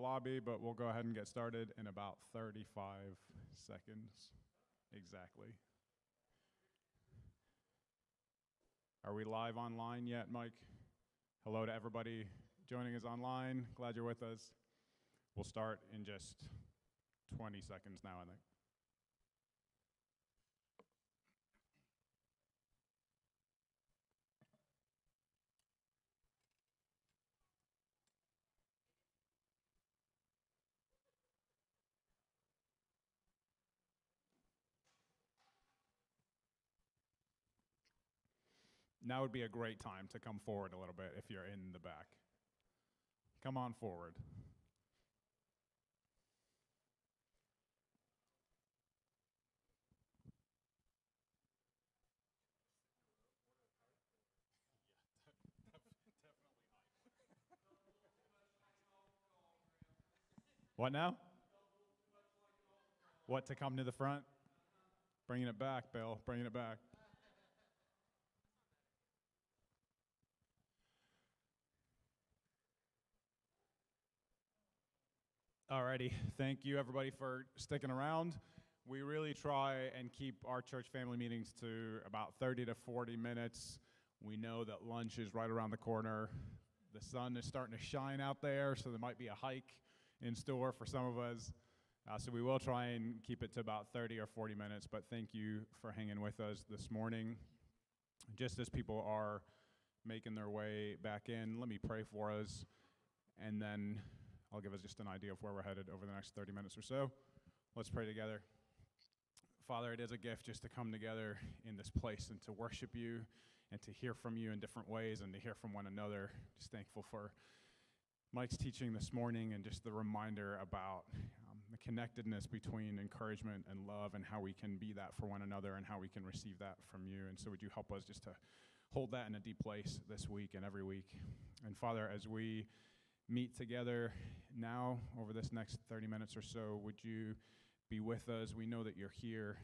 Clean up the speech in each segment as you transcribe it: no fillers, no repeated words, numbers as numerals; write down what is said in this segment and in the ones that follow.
lobby, but we'll go ahead and get started in about 35 seconds. Exactly. Are we live online yet, Mike? Hello to everybody joining us online. Glad you're with us. We'll start in just 20 seconds now, I think. Now would be a great time to come forward a little bit if you're in the back. Come on forward. What now? What, to come to the front? Bringing it back, Bill, bringing it back. Alrighty, thank you everybody for sticking around. We really try and keep our church family meetings to about 30 to 40 minutes. We know that lunch is right around the corner. The sun is starting to shine out there, so there might be a hike in store for some of us. So we will try and keep it to about 30 or 40 minutes, but thank you for hanging with us this morning. Just as people are making their way back in, let me pray for us, and then I'll give us just an idea of where we're headed over the next 30 minutes or so. Let's pray together. Father, it is a gift just to come together in this place and to worship you and to hear from you in different ways and to hear from one another. Just thankful for Mike's teaching this morning and just the reminder about the connectedness between encouragement and love and how we can be that for one another and how we can receive that from you. And so would you help us just to hold that in a deep place this week and every week. And Father, as we meet together now over this next 30 minutes or so, would you be with us? We know that you're here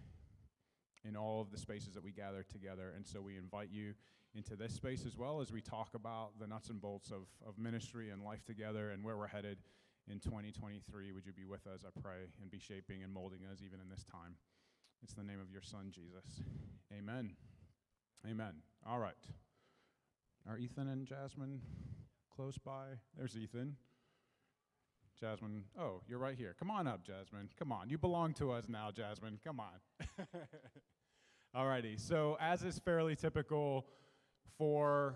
in all of the spaces that we gather together, and so we invite you into this space as well as we talk about the nuts and bolts of ministry and life together and where we're headed in 2023. Would you be with us, I pray, and be shaping and molding us even in this time. It's the name of your Son, Jesus. Amen. Amen. All right. Are Ethan and Jasmine close by? There's Ethan. Jasmine, oh, you're right here. Come on up, Jasmine. Come on. You belong to us now, Jasmine. Come on. Alrighty. So as is fairly typical for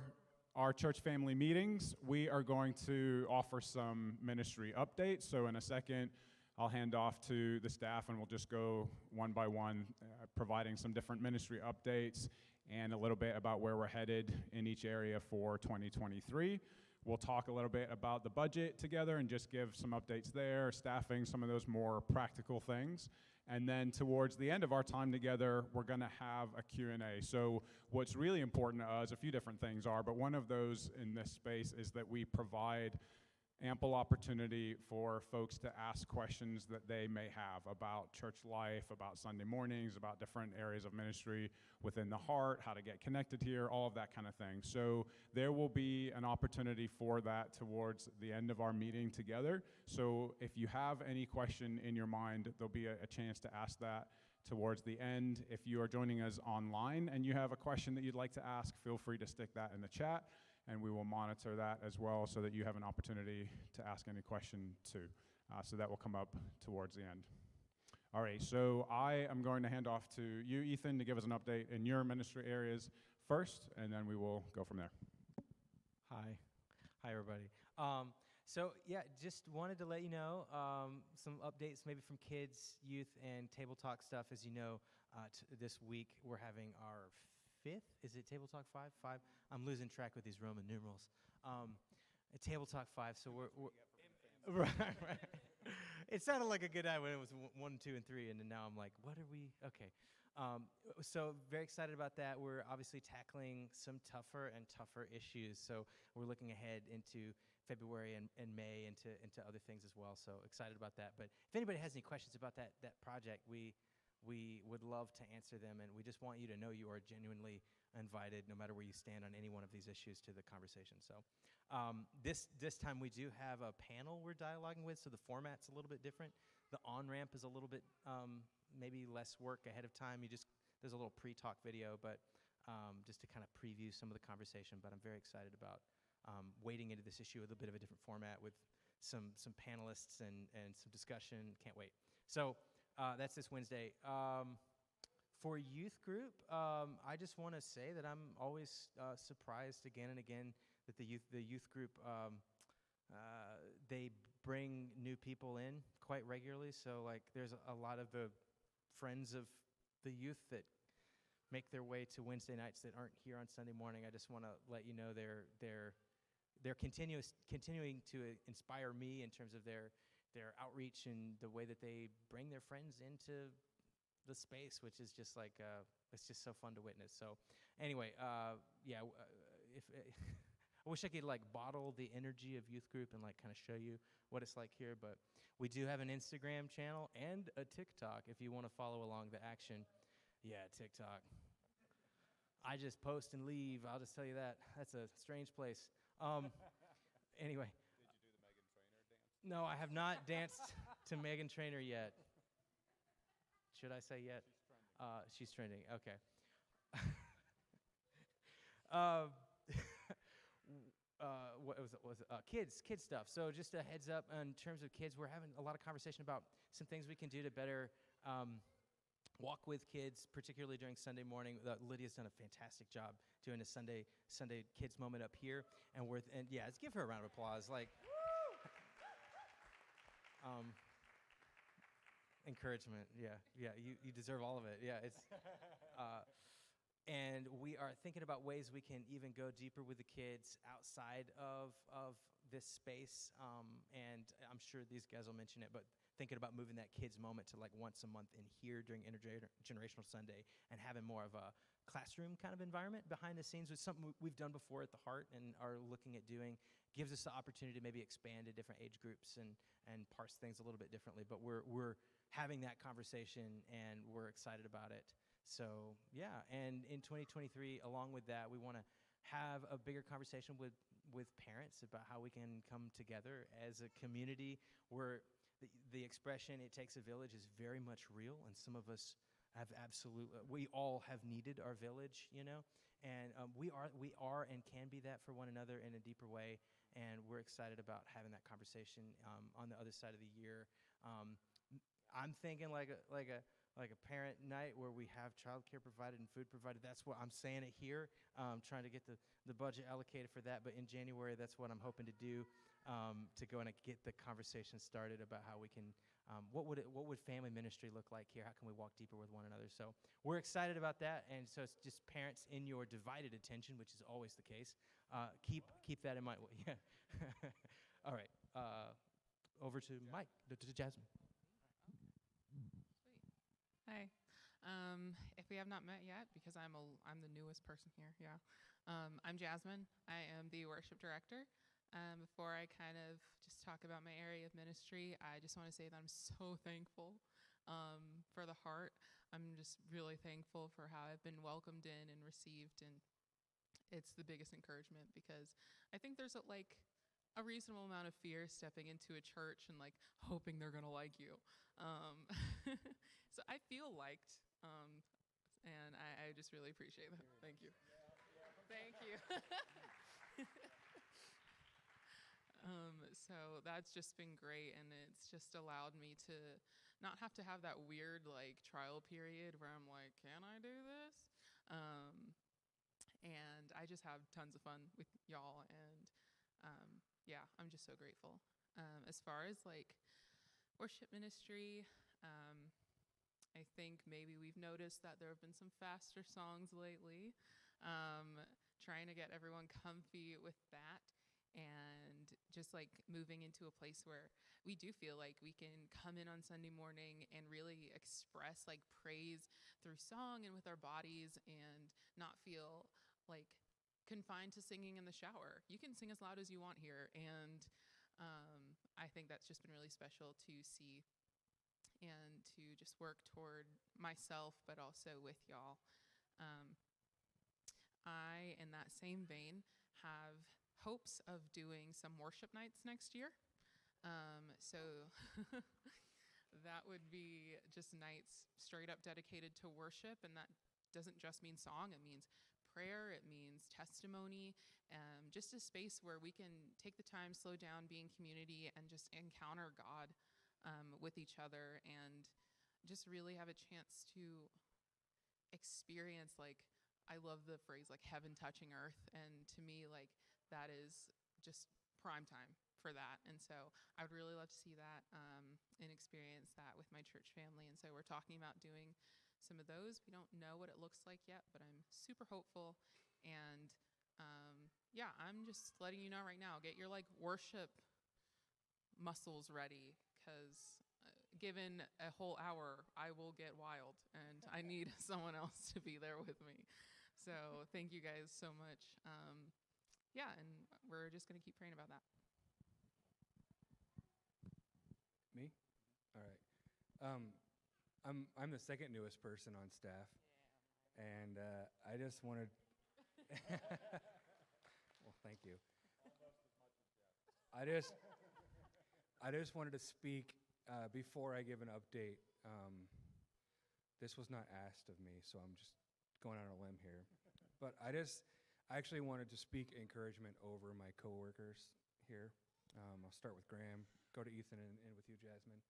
our church family meetings, we are going to offer some ministry updates. So in a second, I'll hand off to the staff and we'll just go one by one, providing some different ministry updates and a little bit about where we're headed in each area for 2023. We'll talk a little bit about the budget together and just give some updates there, staffing, some of those more practical things. And then towards the end of our time together, we're going to have a Q&A. So what's really important to us, a few different things are, but one of those in this space is that we provide ample opportunity for folks to ask questions that they may have about church life, about Sunday mornings, about different areas of ministry within the heart, how to get connected here, all of that kind of thing. So there will be an opportunity for that towards the end of our meeting together. So if you have any question in your mind, there'll be a chance to ask that towards the end. If you are joining us online and you have a question that you'd like to ask, feel free to stick that in the chat, and we will monitor that as well so that you have an opportunity to ask any question too. So that will come up towards the end. All right, so I am going to hand off to you, Ethan, to give us an update in your ministry areas first, and then we will go from there. Hi, everybody. So yeah, just wanted to let you know some updates maybe from kids, youth, and Table Talk stuff. As you know, this week we're having our fifth, is it Table Talk 5? 5? I'm losing track with these Roman numerals. Table Talk 5, so we're right. It sounded like a good idea when it was 1, 2, and 3, and then now I'm like, what are we? Okay. So very excited about that. We're obviously tackling some tougher and tougher issues. So we're looking ahead into February and May into other things as well. So excited about that. But if anybody has any questions about that project, we we would love to answer them, and we just want you to know you are genuinely invited, no matter where you stand on any one of these issues, to the conversation. So this time we do have a panel we're dialoguing with, so the format's a little bit different. The on-ramp is a little bit maybe less work ahead of time. There's a little pre-talk video, but just to kind of preview some of the conversation. But I'm very excited about wading into this issue with a bit of a different format with some panelists and some discussion. Can't wait. So that's this Wednesday. For youth group, I just want to say that I'm always surprised again and again that the youth group, they bring new people in quite regularly. So like there's a lot of the friends of the youth that make their way to Wednesday nights that aren't here on Sunday morning. I just want to let you know they're continuing to inspire me in terms of their outreach and the way that they bring their friends into the space, which is just like it's just so fun to witness. So anyway, if I wish I could like bottle the energy of youth group and like kind of show you what it's like here, but we do have an Instagram channel and a TikTok if you want to follow along the action. Yeah, TikTok. I just post and leave. I'll just tell you that. That's a strange place. Anyway. Did you do the Meghan Trainor dance? No, I have not danced to Meghan Trainor yet. Should I say yet? She's trending. Okay. What was it? Kids stuff. So just a heads up in terms of kids, we're having a lot of conversation about some things we can do to better walk with kids, particularly during Sunday morning. Lydia's done a fantastic job doing a Sunday kids moment up here, and let's give her a round of applause. Like, encouragement. Yeah. You deserve all of it. Yeah, it's. And we are thinking about ways we can even go deeper with the kids outside of this space. And I'm sure these guys will mention it, but thinking about moving that kids moment to like once a month in here during Intergenerational Sunday and having more of a classroom kind of environment behind the scenes, with something we've done before at the Heart and are looking at doing. Gives us the opportunity to maybe expand to different age groups and parse things a little bit differently. But we're having that conversation and we're excited about it. So yeah, and in 2023, along with that, we want to have a bigger conversation with parents about how we can come together as a community where the expression "it takes a village" is very much real, and some of us have we all have needed our village, and we are and can be that for one another in a deeper way, and we're excited about having that conversation on the other side of the year. I'm thinking like a parent night where we have childcare provided and food provided. That's what I'm saying it here. Trying to get the budget allocated for that. But in January, that's what I'm hoping to do, to go and get the conversation started about how we can, what would family ministry look like here? How can we walk deeper with one another? So we're excited about that. And so it's just parents in your divided attention, which is always the case. Keep that in mind. Yeah. All right. Over to Mike, to Jasmine. Hi. If we have not met yet, because I'm the newest person here, yeah. I'm Jasmine. I am the worship director. Before I kind of just talk about my area of ministry, I just want to say that I'm so thankful for the Heart. I'm just really thankful for how I've been welcomed in and received, and it's the biggest encouragement because I think there's a reasonable amount of fear stepping into a church and hoping they're gonna like you. So I feel liked, and I just really appreciate that. Thank you. Thank you. So that's just been great, and it's just allowed me to not have to have that weird trial period where I'm like, can I do this? And I just have tons of fun with y'all, and yeah, I'm just so grateful. As far as worship ministry, I think maybe we've noticed that there have been some faster songs lately, trying to get everyone comfy with that, and just moving into a place where we do feel like we can come in on Sunday morning and really express praise through song and with our bodies, and not feel confined to singing in the shower. You can sing as loud as you want here, and I think that's just been really special to see and to just work toward myself, but also with y'all. Um, I, in that same vein, have hopes of doing some worship nights next year. So that would be just nights straight up dedicated to worship, and that doesn't just mean song, it means prayer, it means testimony, just a space where we can take the time, slow down, be in community, and just encounter God with each other, and just really have a chance to experience, like, I love the phrase, like, heaven touching earth, and to me, like, that is just prime time for that. And so I would really love to see that and experience that with my church family. And so we're talking about doing some of those. We don't know what it looks like yet, but I'm super hopeful. And yeah, I'm just letting you know right now, get your like worship muscles ready, because given a whole hour, I will get wild, and I need someone else to be there with me. So thank you guys so much. Yeah, and we're just going to keep praying about that. Me? All right. I'm the second newest person on staff, and I just wanted. Well, thank you. I just wanted to speak before I give an update. This was not asked of me, so I'm just going out on a limb here. But I actually wanted to speak encouragement over my coworkers here. I'll start with Graham, go to Ethan, and end with you, Jasmine.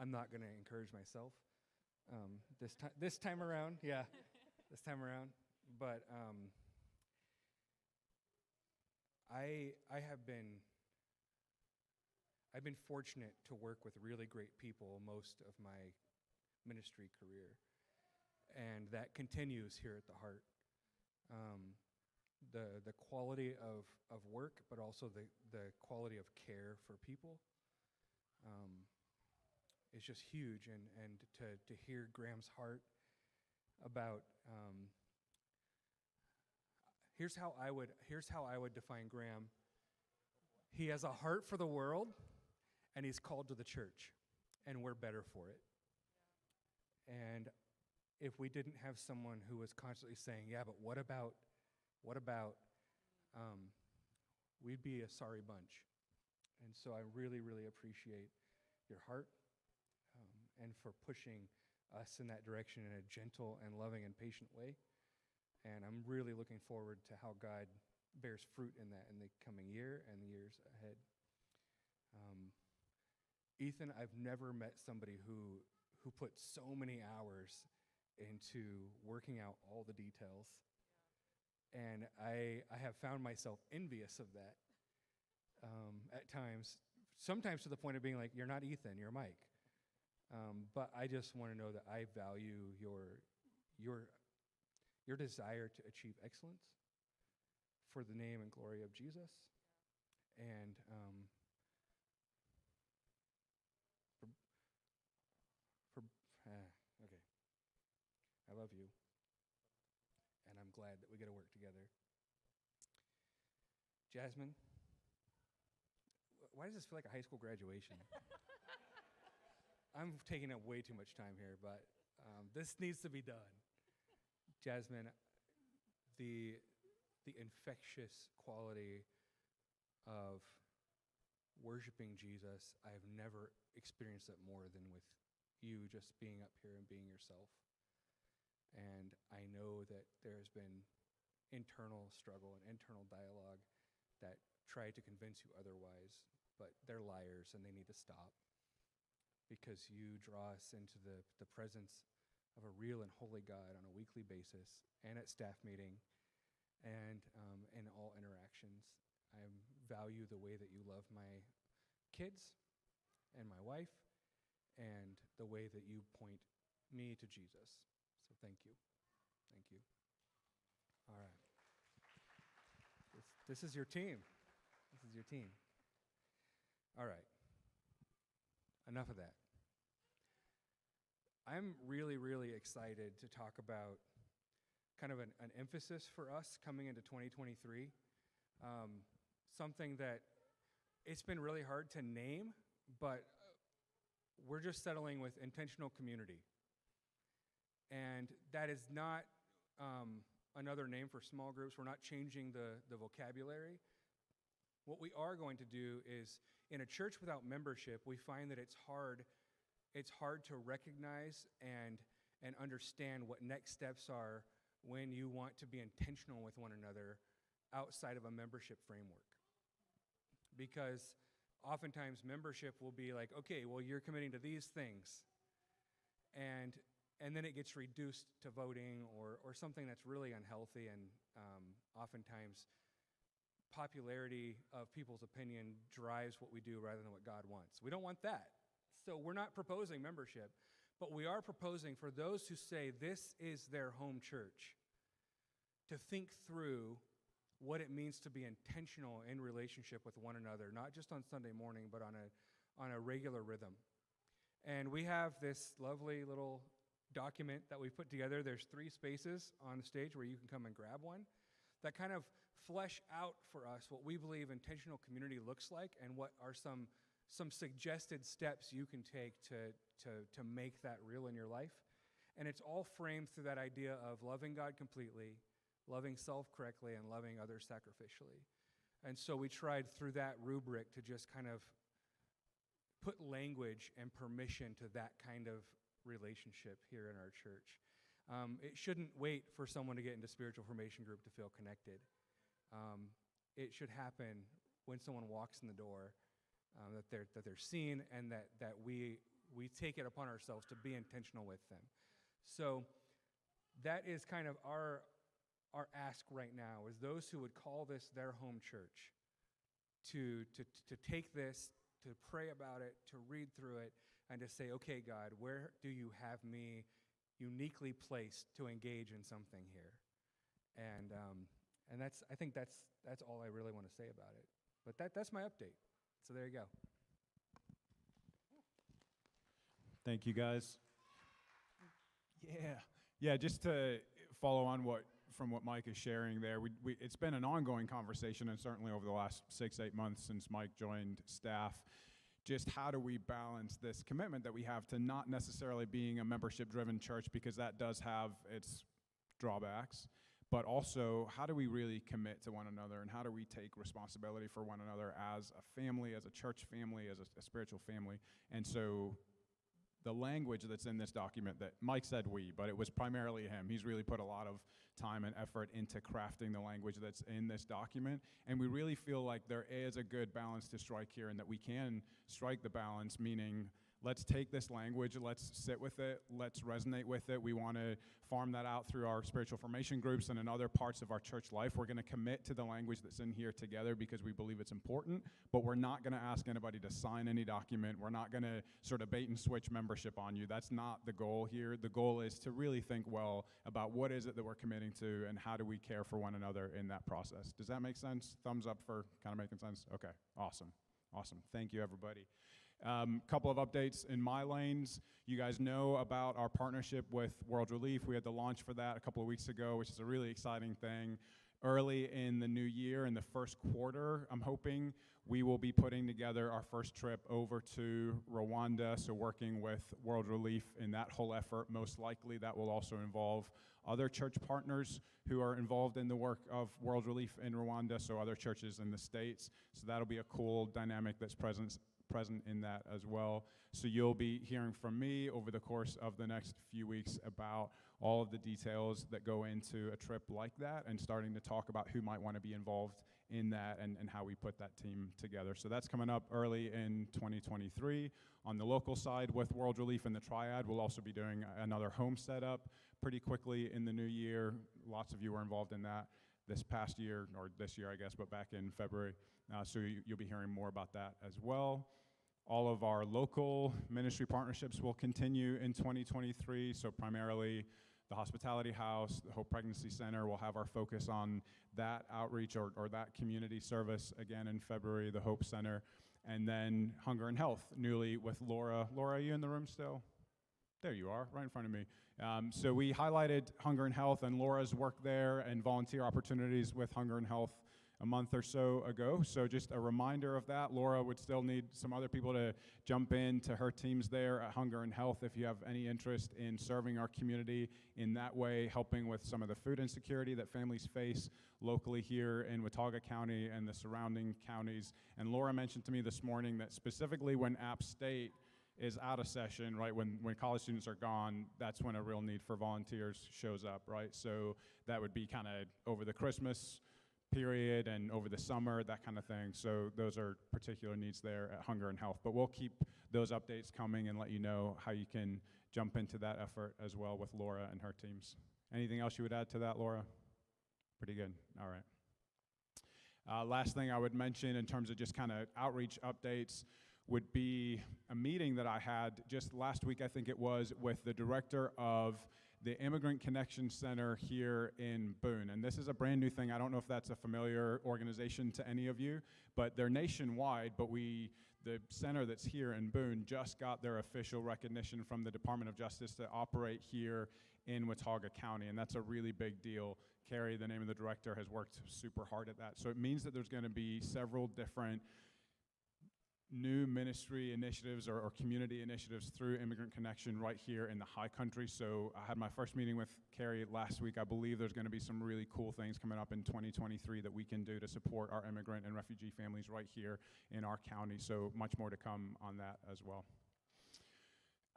I'm not going to encourage myself this time around. Yeah, this time around. But I've been fortunate to work with really great people most of my ministry career, and that continues here at the Heart. The quality of work, but also the quality of care for people is just huge. And to hear Graham's heart about here's how I would define Graham. He has a heart for the world, and he's called to the church, and we're better for it. And if we didn't have someone who was constantly saying, yeah, but what about, we'd be a sorry bunch. And so I really, really appreciate your heart and for pushing us in that direction in a gentle and loving and patient way. And I'm really looking forward to how God bears fruit in that in the coming year and the years ahead. Ethan, I've never met somebody who put so many hours into working out all the details. And I have found myself envious of that at times, sometimes to the point of being like, you're not Ethan, you're Mike. But I just want to know that I value your desire to achieve excellence for the name and glory of Jesus. And okay, I love you, and I'm glad that we get to work together. Jasmine, why does this feel like a high school graduation? I'm taking up way too much time here, but this needs to be done. Jasmine, the infectious quality of worshiping Jesus, I have never experienced it more than with you just being up here and being yourself. And I know that there has been internal struggle and internal dialogue that try to convince you otherwise, but they're liars and they need to stop, because you draw us into the presence of a real and holy God on a weekly basis and at staff meeting and in all interactions. I value the way that you love my kids and my wife and the way that you point me to Jesus. So thank you. Thank you. All right. This is your team. This is your team. All right. Enough of that. I'm really, really excited to talk about kind of an emphasis for us coming into 2023. Something that it's been really hard to name, but we're just settling with intentional community. And that is not another name for small groups. We're not changing the vocabulary. What we are going to do is, in a church without membership, we find that it's hard to recognize and understand what next steps are when you want to be intentional with one another outside of a membership framework. Because oftentimes membership will be like, okay, well, you're committing to these things. And then it gets reduced to voting or something that's really unhealthy, and oftentimes popularity of people's opinion drives what we do rather than what God wants. We don't want that. So we're not proposing membership, but we are proposing for those who say this is their home church to think through what it means to be intentional in relationship with one another, not just on Sunday morning, but on a regular rhythm. And we have this lovely little document that we put together. There's 3 spaces on the stage where you can come and grab one that kind of flesh out for us what we believe intentional community looks like and what are some suggested steps you can take to make that real in your life. And it's all framed through that idea of loving God completely, loving self correctly, and loving others sacrificially. And so we tried through that rubric to just kind of put language and permission to that kind of relationship here in our church. It shouldn't wait for someone to get into spiritual formation group to feel connected. It should happen when someone walks in the door, that they're seen, and that we take it upon ourselves to be intentional with them. So that is kind of our ask right now, is those who would call this their home church to take this, to pray about it, to read through it, and to say, okay, God, where do you have me uniquely placed to engage in something here? And I think that's all I really want to say about it. But that's my update. So there you go. Thank you, guys. Yeah, just to follow on from what Mike is sharing there, it's been an ongoing conversation, and certainly over the last 6-8 months since Mike joined staff, just how do we balance this commitment that we have to not necessarily being a membership-driven church, because that does have its drawbacks, but also how do we really commit to one another, and how do we take responsibility for one another as a family, as a church family, as a spiritual family. And so the language that's in this document, that Mike said we, but it was primarily him. He's really put a lot of time and effort into crafting the language that's in this document. And we really feel like there is a good balance to strike here, and that we can strike the balance, meaning let's take this language, let's sit with it, let's resonate with it. We want to farm that out through our spiritual formation groups and in other parts of our church life. We're going to commit to the language that's in here together because we believe it's important, but we're not going to ask anybody to sign any document. We're not going to sort of bait and switch membership on you. That's not the goal here. The goal is to really think well about what is it that we're committing to and how do we care for one another in that process. Does that make sense? Thumbs up for kind of making sense? Okay, awesome. Thank you, everybody. Couple of updates in my lanes. You guys know about our partnership with World Relief. We had the launch for that a couple of weeks ago, which is a really exciting thing. Early in the new year, in the first quarter, I'm hoping we will be putting together our first trip over to Rwanda, so working with World Relief in that whole effort. Most likely that will also involve other church partners who are involved in the work of World Relief in Rwanda, so other churches in the States. So that'll be a cool dynamic that's present in that as well. So you'll be hearing from me over the course of the next few weeks about all of the details that go into a trip like that, and starting to talk about who might want to be involved in that and how we put that team together. So that's coming up early in 2023. On the local side with World Relief and the Triad, we'll also be doing another home setup pretty quickly in the new year. Lots of you were involved in that this past year, or this year I guess, but back in February. So you'll be hearing more about that as well. All of our local ministry partnerships will continue in 2023, so primarily the Hospitality House, the Hope Pregnancy Center will have our focus on that outreach or that community service again in February, the Hope Center, and then Hunger and Health, newly with Laura. Laura, are you in the room still? There you are, right in front of me. So we highlighted Hunger and Health and Laura's work there and volunteer opportunities with Hunger and Health a month or so ago. So just a reminder of that. Laura would still need some other people to jump in to her teams there at Hunger and Health if you have any interest in serving our community in that way, helping with some of the food insecurity that families face locally here in Watauga County and the surrounding counties. And Laura mentioned to me this morning that specifically when App State is out of session, right, when college students are gone, that's when a real need for volunteers shows up, right? So that would be kind of over the Christmas period and over the summer, that kind of thing. So those are particular needs there at Hunger and Health. But we'll keep those updates coming and let you know how you can jump into that effort as well with Laura and her teams. Anything else you would add to that, Laura? Pretty good. All right. Last thing I would mention in terms of just kind of outreach updates would be a meeting that I had just last week, I think it was, with the director of the Immigrant Connection Center here in Boone. And this is a brand new thing. I don't know if that's a familiar organization to any of you, but they're nationwide, but the center that's here in Boone just got their official recognition from the Department of Justice to operate here in Watauga County, and that's a really big deal. Carrie, the name of the director, has worked super hard at that. So it means that there's going to be several different new ministry initiatives or community initiatives through Immigrant Connection right here in the High Country. So I had my first meeting with Carrie last week. I believe there's going to be some really cool things coming up in 2023 that we can do to support our immigrant and refugee families right here in our county. So much more to come on that as well.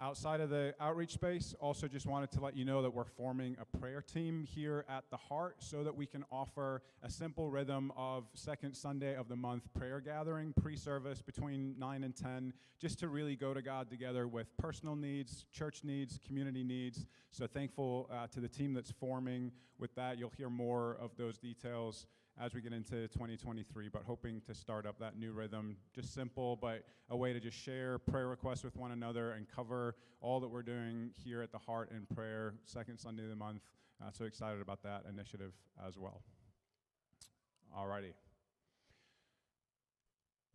Outside of the outreach space, also just wanted to let you know that we're forming a prayer team here at the Heart so that we can offer a simple rhythm of second Sunday of the month prayer gathering, pre-service between 9 and 10, just to really go to God together with personal needs, church needs, community needs. So thankful to the team that's forming with that. You'll hear more of those details as we get into 2023, but hoping to start up that new rhythm. Just simple, but a way to just share prayer requests with one another and cover all that we're doing here at the Heart in prayer, second Sunday of the month. So excited about that initiative as well. Alrighty.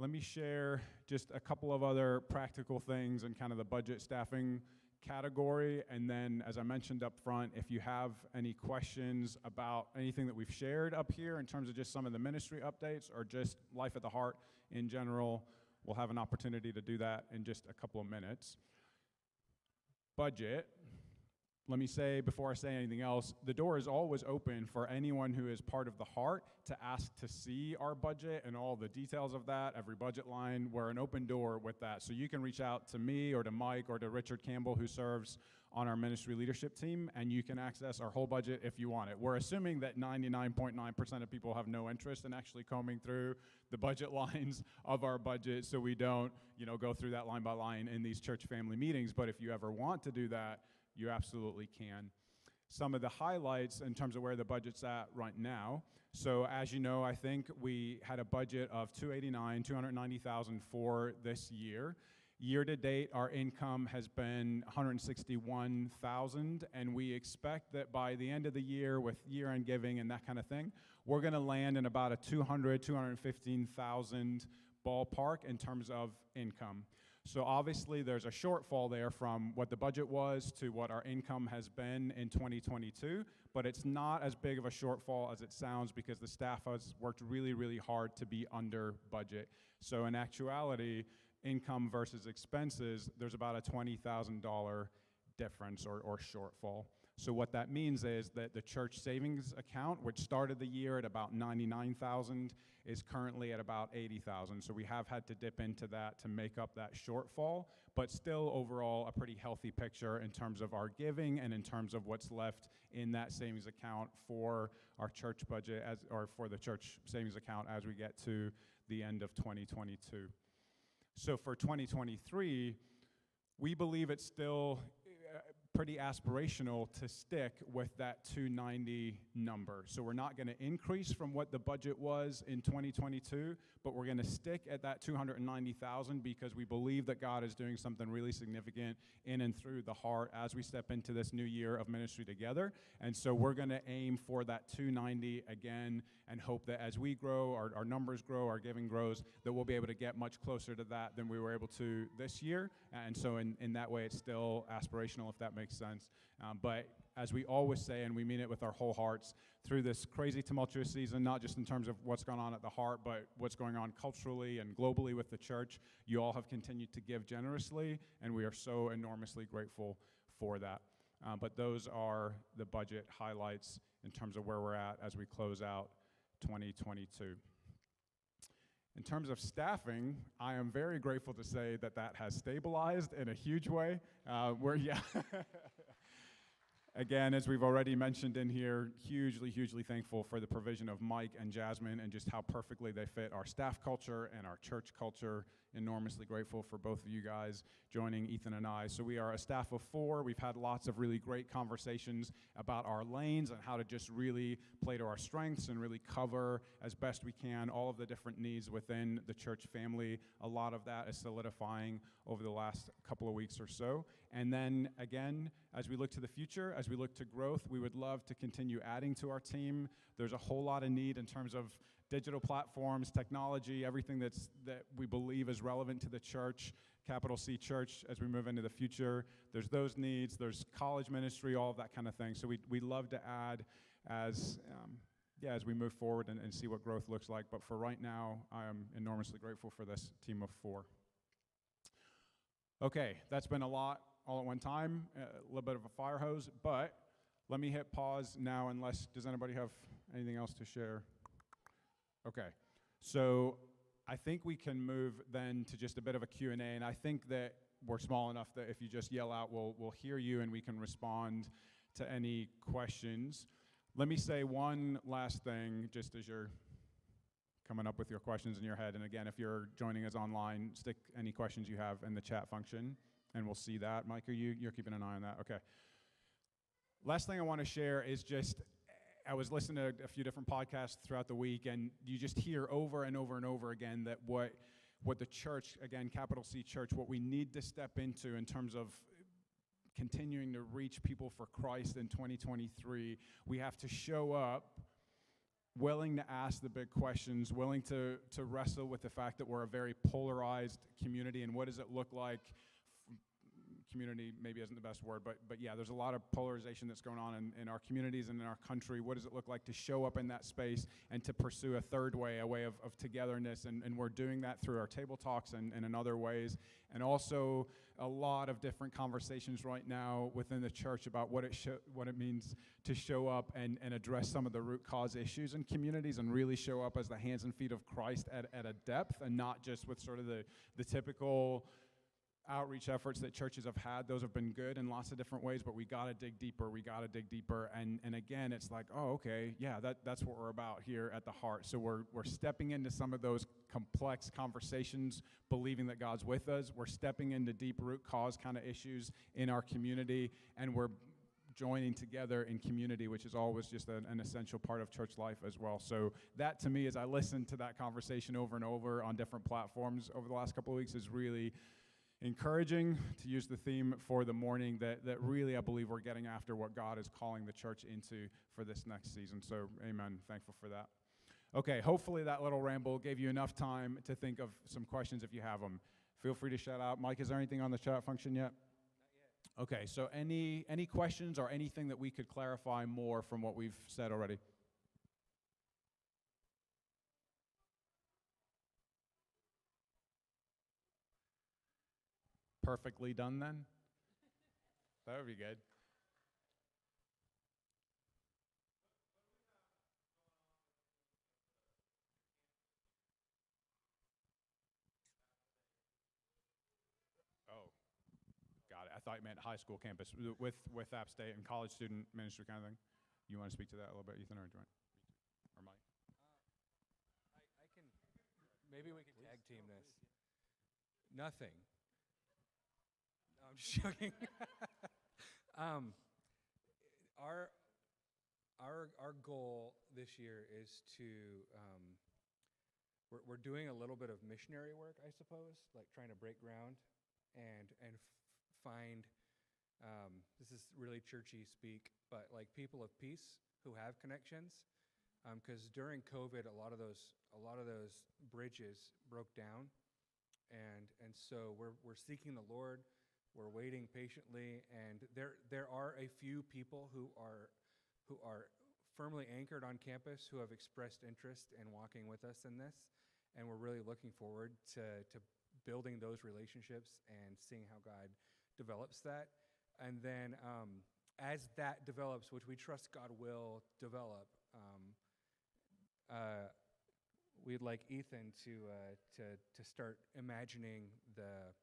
Let me share just a couple of other practical things and kind of the budget staffing category, and then as I mentioned up front, if you have any questions about anything that we've shared up here in terms of just some of the ministry updates or just life at the Heart in general, we'll have an opportunity to do that in just a couple of minutes. Budget. Let me say, before I say anything else, the door is always open for anyone who is part of the Heart to ask to see our budget and all the details of that, every budget line. We're an open door with that. So you can reach out to me or to Mike or to Richard Campbell, who serves on our ministry leadership team, and you can access our whole budget if you want it. We're assuming that 99.9% of people have no interest in actually combing through the budget lines of our budget, so we don't, go through that line by line in these church family meetings. But if you ever want to do that, you absolutely can. Some of the highlights in terms of where the budget's at right now. So as you know, I think we had a budget of $290,000 for this year. Year to date, our income has been $161,000, and we expect that by the end of the year, with year-end giving and that kind of thing, we're going to land in about a $215,000 ballpark in terms of income. So obviously there's a shortfall there from what the budget was to what our income has been in 2022, but it's not as big of a shortfall as it sounds because the staff has worked really, really hard to be under budget. So in actuality, income versus expenses, there's about a $20,000 difference or shortfall. So what that means is that the church savings account, which started the year at about $99,000, is currently at about $80,000. So we have had to dip into that to make up that shortfall, but still overall a pretty healthy picture in terms of our giving and in terms of what's left in that savings account for our church budget or for the church savings account as we get to the end of 2022. So for 2023, we believe it's still pretty aspirational to stick with that 290 number. So we're not going to increase from what the budget was in 2022, but we're going to stick at that 290,000 because we believe that God is doing something really significant in and through the Heart as we step into this new year of ministry together. And so we're going to aim for that 290 again and hope that as we grow, our numbers grow, our giving grows, that we'll be able to get much closer to that than we were able to this year. And so in that way, it's still aspirational, if that makes makes sense. But as we always say, and we mean it with our whole hearts, through this crazy tumultuous season, not just in terms of what's going on at the Heart, but what's going on culturally and globally with the church, you all have continued to give generously, and we are so enormously grateful for that. But those are the budget highlights in terms of where we're at as we close out 2022. In terms of staffing, I am very grateful to say that that has stabilized in a huge way. Again, as we've already mentioned in here, hugely thankful for the provision of Mike and Jasmine and just how perfectly they fit our staff culture and our church culture. Enormously grateful for both of you guys joining Ethan and I. So we are a staff of 4. We've had lots of really great conversations about our lanes and how to just really play to our strengths and really cover as best we can all of the different needs within the church family. A lot of that is solidifying over the last couple of weeks or so. And then again, as we look to the future, as we look to growth, we would love to continue adding to our team. There's a whole lot of need in terms of digital platforms, technology, everything that we believe is relevant to the church, capital C church, as we move into the future. There's those needs, there's college ministry, all of that kind of thing. So we love to add as we move forward and see what growth looks like. But for right now, I am enormously grateful for this team of 4. Okay, that's been a lot all at one time, a little bit of a fire hose, but let me hit pause now does anybody have anything else to share? Okay, so I think we can move then to just a bit of a Q&A, and I think that we're small enough that if you just yell out, we'll hear you and we can respond to any questions. Let me say one last thing just as you're coming up with your questions in your head, and again, if you're joining us online, stick any questions you have in the chat function, and we'll see that. Mike, you're keeping an eye on that? Okay. Last thing I want to share is just, I was listening to a few different podcasts throughout the week, and you just hear over and over and over again that what the church, again, capital C church, what we need to step into in terms of continuing to reach people for Christ in 2023, we have to show up willing to ask the big questions, willing to wrestle with the fact that we're a very polarized community, and what does it look like? Community maybe isn't the best word, but yeah, there's a lot of polarization that's going on in our communities and in our country. What does it look like to show up in that space and to pursue a third way, a way of togetherness? And we're doing that through our table talks and in other ways. And also a lot of different conversations right now within the church about what it means to show up and address some of the root cause issues in communities and really show up as the hands and feet of Christ at a depth, and not just with sort of the typical outreach efforts that churches have had. Those have been good in lots of different ways, but we got to dig deeper. And again, it's like, oh, okay, yeah, that's what we're about here at the Heart. So we're stepping into some of those complex conversations, believing that God's with us. We're stepping into deep root cause kind of issues in our community, and we're joining together in community, which is always just an essential part of church life as well. So that, to me, as I listened to that conversation over and over on different platforms over the last couple of weeks, is really encouraging, to use the theme for the morning, that really I believe we're getting after what God is calling the church into for this next season. So amen, thankful for that. Okay, hopefully that little ramble gave you enough time to think of some questions if you have them. Feel free to shout out. Mike, is there anything on the chat function yet? Not yet. Okay, so any questions or anything that we could clarify more from what we've said already? Perfectly done then? That would be good. Oh, got it. I thought you meant high school campus with App State and college student ministry kind of thing. You want to speak to that a little bit, Ethan, or Mike? I can, maybe we could tag team this. Nothing. No, I'm just joking. Our goal this year is to, we're doing a little bit of missionary work, I suppose, like trying to break ground and find, this is really churchy speak, but like people of peace who have connections, because during COVID, a lot of those bridges broke down, and so we're seeking the Lord. we're waiting patiently, and there are a few people who are firmly anchored on campus who have expressed interest in walking with us in this, and we're really looking forward to building those relationships and seeing how God develops that. And then as that develops, which we trust God will develop, we'd like Ethan to start imagining the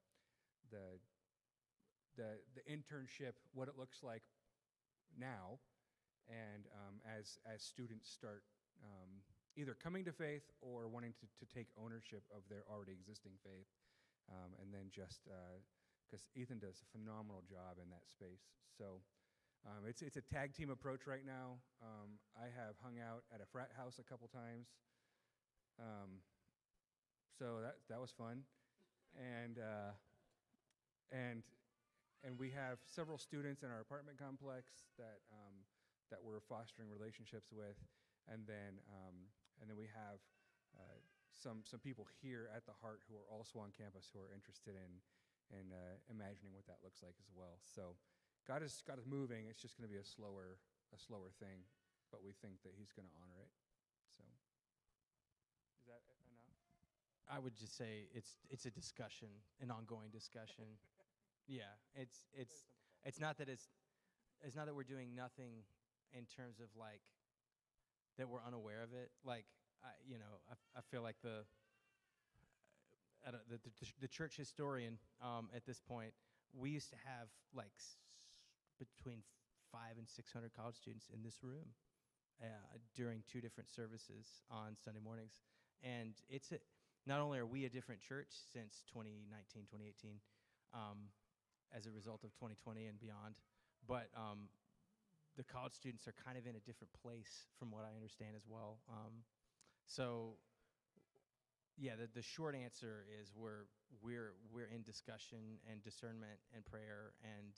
internship, what it looks like now, and as students start either coming to faith or wanting to take ownership of their already existing faith, and then just because Ethan does a phenomenal job in that space. So it's a tag team approach right now. I have hung out at a frat house a couple times, so that was fun, and we have several students in our apartment complex that we're fostering relationships with, and then we have some people here at the Heart who are also on campus who are interested in imagining what that looks like as well. So God is moving. It's just going to be a slower thing, but we think that He's going to honor it. So is that enough? I would just say it's a discussion, an ongoing discussion. Yeah, it's not that we're doing nothing in terms of like that we're unaware of it. Like I feel like the church historian at this point, we used to have like between 500 and 600 college students in this room during 2 different services on Sunday mornings, and not only are we a different church since 2019, 2018, as a result of 2020 and beyond, but the college students are kind of in a different place from what I understand as well. So yeah, the short answer is we're in discussion and discernment and prayer, and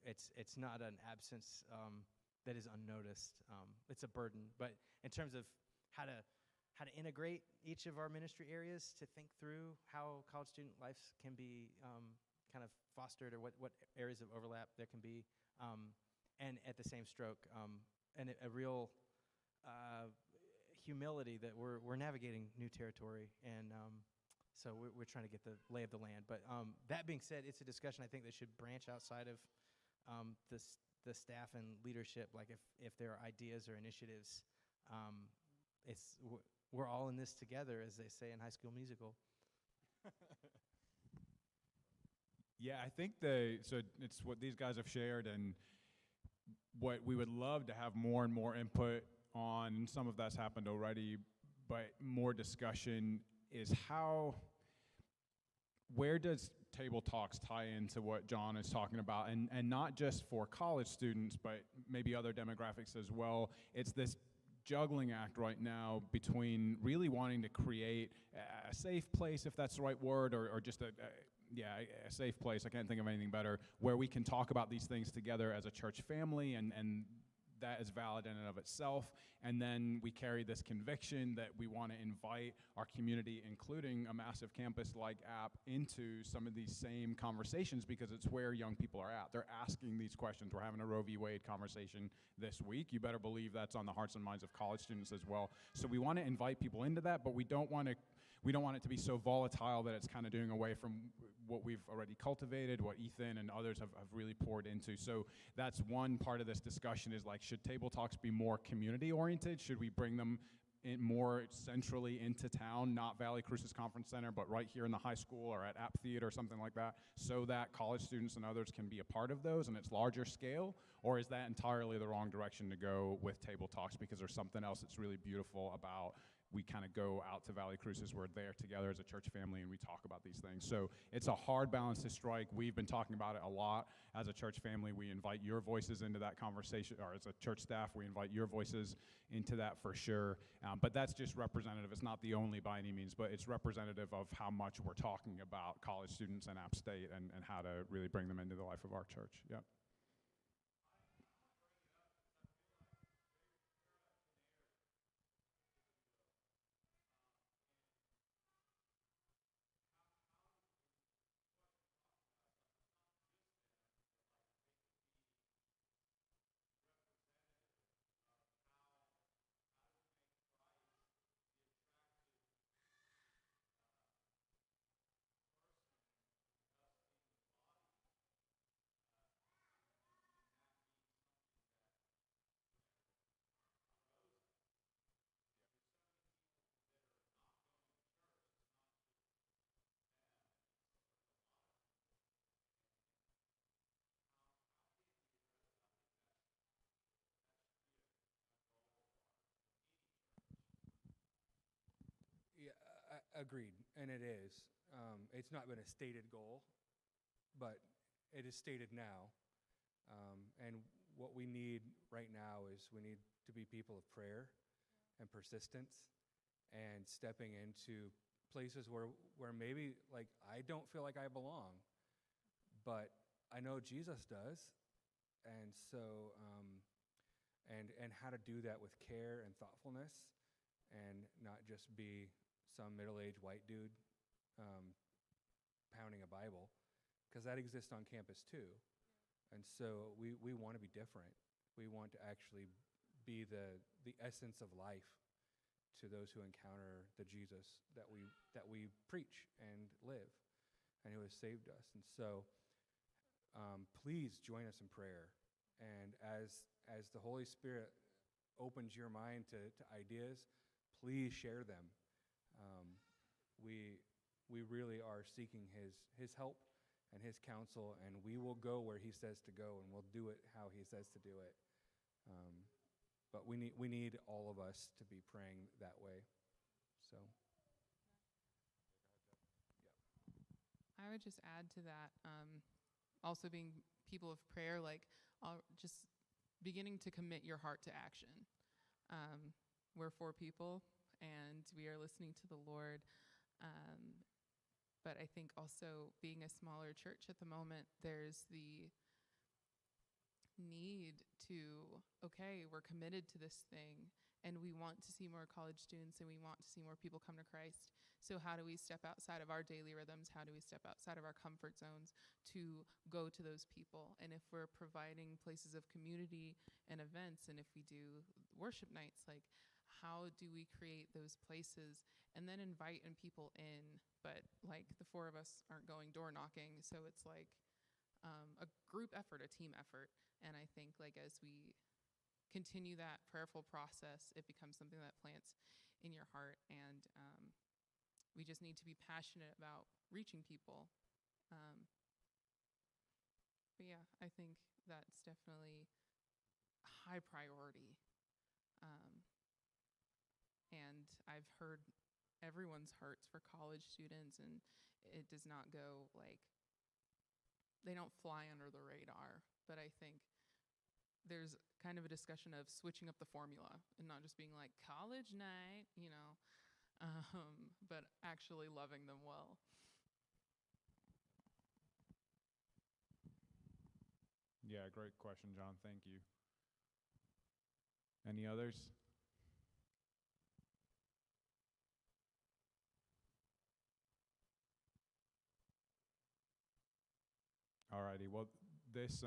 it's not an absence that is unnoticed. It's a burden, but in terms of how to integrate each of our ministry areas to think through how college student life can be kind of fostered, or what areas of overlap there can be, and at the same stroke, and a real humility that we're navigating new territory, and so we're trying to get the lay of the land. But that being said, it's a discussion I think that should branch outside of the staff and leadership. Like if there are ideas or initiatives, we're all in this together, as they say in High School Musical. Yeah, I think so it's what these guys have shared, and what we would love to have more and more input on. Some of that's happened already, but more discussion is where does Table Talks tie into what John is talking about, and not just for college students, but maybe other demographics as well. It's this juggling act right now between really wanting to create a safe place, if that's the right word, or just a safe place. I can't think of anything better, where we can talk about these things together as a church family, and that is valid in and of itself. And then we carry this conviction that we want to invite our community, including a massive campus-like app, into some of these same conversations, because it's where young people are at. They're asking these questions. We're having a Roe v. Wade conversation this week. You better believe that's on the hearts and minds of college students as well. So we want to invite people into that, but we don't want it to be so volatile that it's kind of doing away from what we've already cultivated, what Ethan and others have really poured into. So that's one part of this discussion, is like, should Table Talks be more community-oriented? Should we bring them in more centrally into town, not Valley Crucis Conference Center, but right here in the high school or at App Theater or something like that, so that college students and others can be a part of those and it's larger scale? Or is that entirely the wrong direction to go with Table Talks, because there's something else that's really beautiful about we kind of go out to Valley Crucis, we're there together as a church family, and we talk about these things. So it's a hard balance to strike. We've been talking about it a lot as a church family. We invite your voices into that conversation, or as a church staff, we invite your voices into that for sure. But that's just representative. It's not the only by any means, but it's representative of how much we're talking about college students in App State and how to really bring them into the life of our church. Yep. Agreed, and it is. It's not been a stated goal, but it is stated now. And what we need right now is we need to be people of prayer and persistence and stepping into places where maybe like I don't feel like I belong, but I know Jesus does. And so, and how to do that with care and thoughtfulness and not just be some middle-aged white dude pounding a Bible, because that exists on campus too. And so we want to be different. We want to actually be the essence of life to those who encounter the Jesus that we preach and live, and who has saved us. And so please join us in prayer. And as the Holy Spirit opens your mind to ideas, please share them. We really are seeking his help and his counsel, and we will go where he says to go, and we'll do it how he says to do it. But we need all of us to be praying that way. So, I would just add to that, also being people of prayer, like just beginning to commit your heart to action. We're 4 people, and we are listening to the Lord. But I think also being a smaller church at the moment, there's the need to, okay, we're committed to this thing, and we want to see more college students, and we want to see more people come to Christ. So how do we step outside of our daily rhythms? How do we step outside of our comfort zones to go to those people? And if we're providing places of community and events, and if we do worship nights, like how do we create those places and then invite people in? But like the 4 of us aren't going door knocking, so it's like a group effort, a team effort. And I think like as we continue that prayerful process, it becomes something that plants in your heart, and we just need to be passionate about reaching people. But yeah, I think that's definitely a high priority. And I've heard everyone's hearts for college students, and it does not go like, they don't fly under the radar. But I think there's kind of a discussion of switching up the formula and not just being like college night, but actually loving them well. Yeah, great question, John. Thank you. Any others? Alrighty. Well, this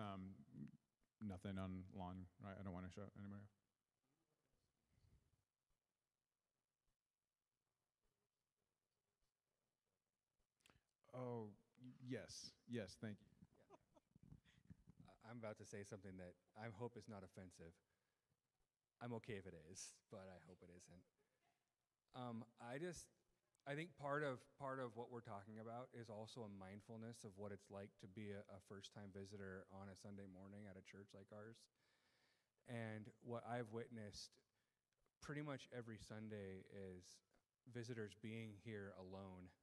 nothing on lawn, right? I don't want to show anybody. Oh, yes. Thank you. I'm about to say something that I hope is not offensive. I'm okay if it is, but I hope it isn't. I think part of what we're talking about is also a mindfulness of what it's like to be a first-time visitor on a Sunday morning at a church like ours. And what I've witnessed pretty much every Sunday is visitors being here alone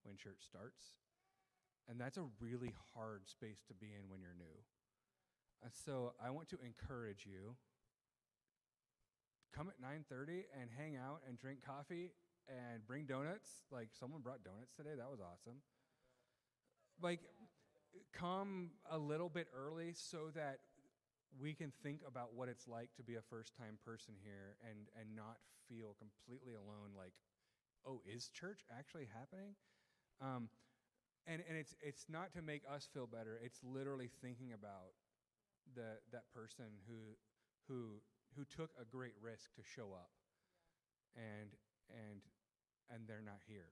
when church starts. And that's a really hard space to be in when you're new. So I want to encourage you, come at 9:30 and hang out and drink coffee and bring donuts. Like, someone brought donuts today. That was awesome. Like, come a little bit early so that we can think about what it's like to be a first-time person here and not feel completely alone, like, oh, is church actually happening? And it's not to make us feel better. It's literally thinking about that person who took a great risk to show up, and they're not here.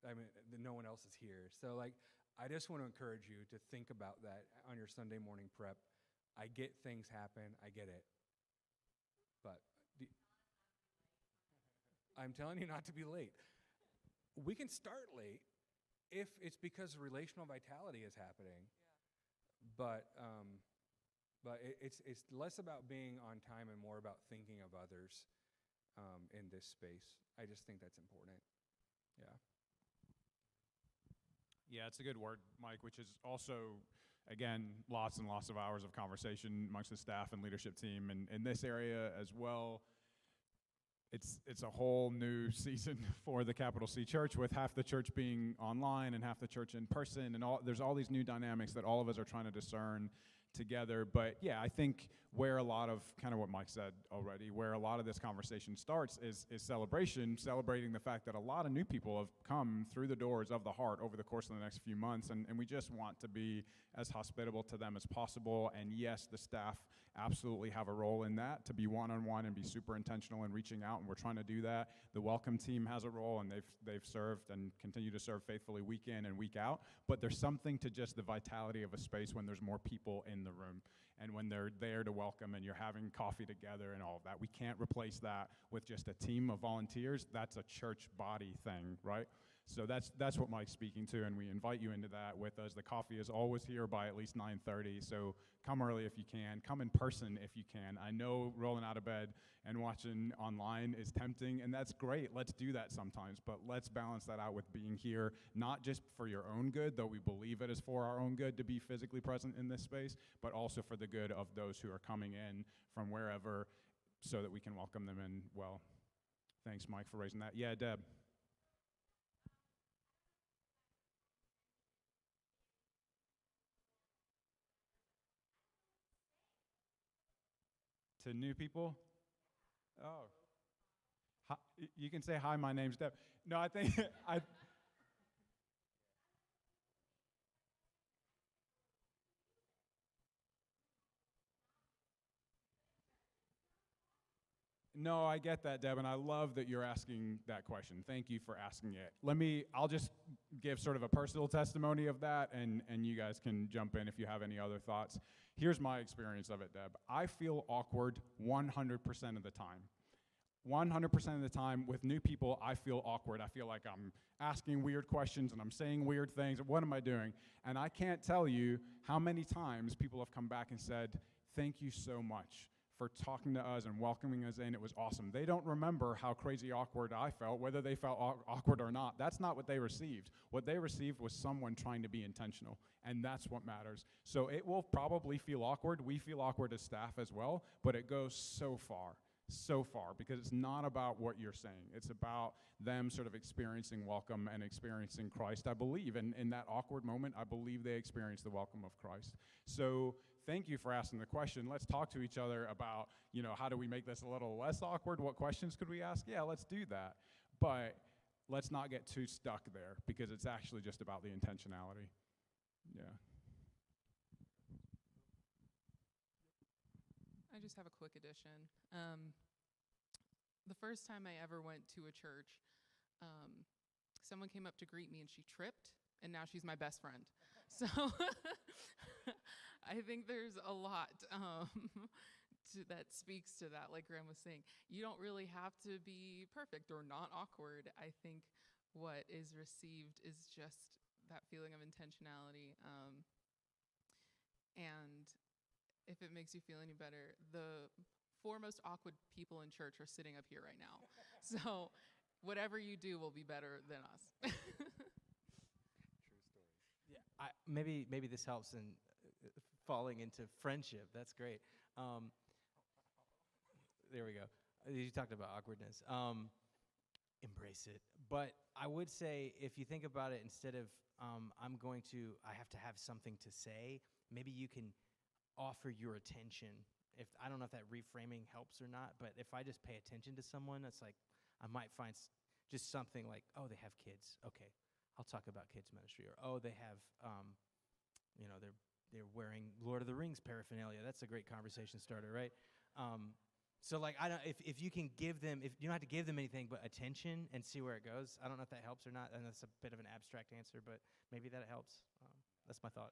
I mean, no one else is here. So like, I just want to encourage you to think about that on your Sunday morning prep. I get things happen. I get it. But I'm telling you not to be late. We can start late if it's because relational vitality is happening. Yeah. But it's less about being on time and more about thinking of others in this space. I just think that's important. Yeah. Yeah, it's a good word, Mike, which is also, again, lots and lots of hours of conversation amongst the staff and leadership team. And in this area as well, it's a whole new season for the Capital C Church, with half the church being online and half the church in person, and there's all these new dynamics that all of us are trying to discern together. But yeah, I think where a lot of kind of what Mike said already, where a lot of this conversation starts is celebrating the fact that a lot of new people have come through the doors of the Heart over the course of the next few months, and we just want to be as hospitable to them as possible. And yes, the staff absolutely have a role in that, to be one-on-one and be super intentional in reaching out, and we're trying to do that. The welcome team has a role, and they've served and continue to serve faithfully week in and week out. But there's something to just the vitality of a space when there's more people in the room, and when they're there to welcome and you're having coffee together and all of that. We can't replace that with just a team of volunteers. That's a church body thing, right? So that's what Mike's speaking to, and we invite you into that with us. The coffee is always here by at least 9:30, so come early if you can. Come in person if you can. I know rolling out of bed and watching online is tempting, and that's great. Let's do that sometimes, but let's balance that out with being here, not just for your own good, though we believe it is for our own good to be physically present in this space, but also for the good of those who are coming in from wherever, so that we can welcome them in well. Thanks, Mike, for raising that. Yeah, Deb. To new people? Oh. Hi, you can say, hi, my name's Deb. No, I think, no, I get that, Deb, and I love that you're asking that question. Thank you for asking it. I'll just give sort of a personal testimony of that, and you guys can jump in if you have any other thoughts. Here's my experience of it, Deb. I feel awkward 100% of the time. 100% of the time with new people, I feel awkward. I feel like I'm asking weird questions and I'm saying weird things. What am I doing? And I can't tell you how many times people have come back and said, thank you so much for talking to us and welcoming us in. It was awesome. They don't remember how crazy awkward I felt, whether they felt awkward or not. That's not what they received. What they received was someone trying to be intentional, and that's what matters. So it will probably feel awkward. We feel awkward as staff as well, but it goes so far, because it's not about what you're saying. It's about them sort of experiencing welcome and experiencing Christ. I believe in that awkward moment, I believe they experience the welcome of Christ. So thank you for asking the question. Let's talk to each other about, how do we make this a little less awkward? What questions could we ask? Yeah, let's do that. But let's not get too stuck there, because it's actually just about the intentionality. Yeah. I just have a quick addition. The first time I ever went to a church, someone came up to greet me and she tripped, and now she's my best friend. So I think there's a lot that speaks to that, like Graham was saying. You don't really have to be perfect or not awkward. I think what is received is just that feeling of intentionality. And if it makes you feel any better, the four most awkward people in church are sitting up here right now. So whatever you do will be better than us. True story. Yeah, maybe this helps in falling into friendship. That's great. There we go. You talked about awkwardness. Embrace it. But I would say, if you think about it, instead of I have to have something to say, maybe you can offer your attention. I don't know if that reframing helps or not, but if I just pay attention to someone, it's like I might find just something like, oh, they have kids. Okay, I'll talk about kids ministry. Or, oh, they have, they're wearing Lord of the Rings paraphernalia. That's a great conversation starter, right? So like, I don't, if you can give them, if you don't have to give them anything but attention and see where it goes. I don't know if that helps or not, and that's a bit of an abstract answer, but maybe that helps. That's my thought.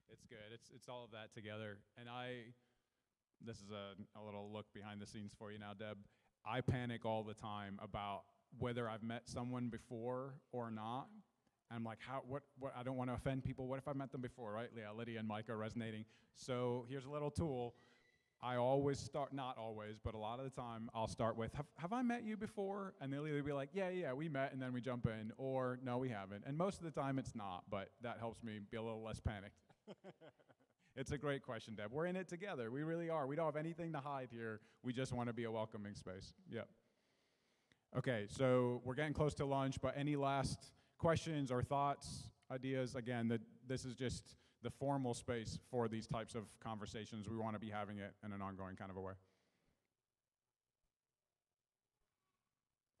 It's good. It's all of that together. And this is a little look behind the scenes for you now, Deb. I panic all the time about whether I've met someone before or not. And I'm like, what, I don't want to offend people. What if I met them before, right? Yeah, Lydia and Mike are resonating. So here's a little tool. I always start, not always, but a lot of the time, I'll start with, have I met you before? And they'll either be like, yeah, we met, and then we jump in, or no, we haven't. And most of the time, it's not, but that helps me be a little less panicked. It's a great question, Deb. We're in it together. We really are. We don't have anything to hide here. We just want to be a welcoming space. Yep. Okay, so we're getting close to lunch, but any last questions or thoughts, ideas? Again, this is just the formal space for these types of conversations. We want to be having it in an ongoing kind of a way.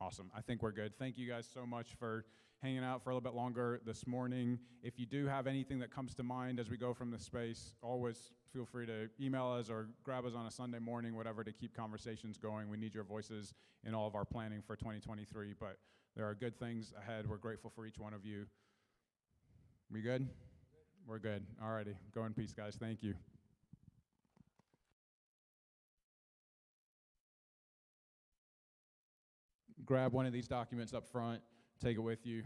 Awesome. I think we're good. Thank you guys so much for hanging out for a little bit longer this morning. If you do have anything that comes to mind as we go from this space, always feel free to email us or grab us on a Sunday morning, whatever, to keep conversations going. We need your voices in all of our planning for 2023, but there are good things ahead. We're grateful for each one of you. We good? We're good. All righty. Go in peace, guys. Thank you. Grab one of these documents up front, take it with you.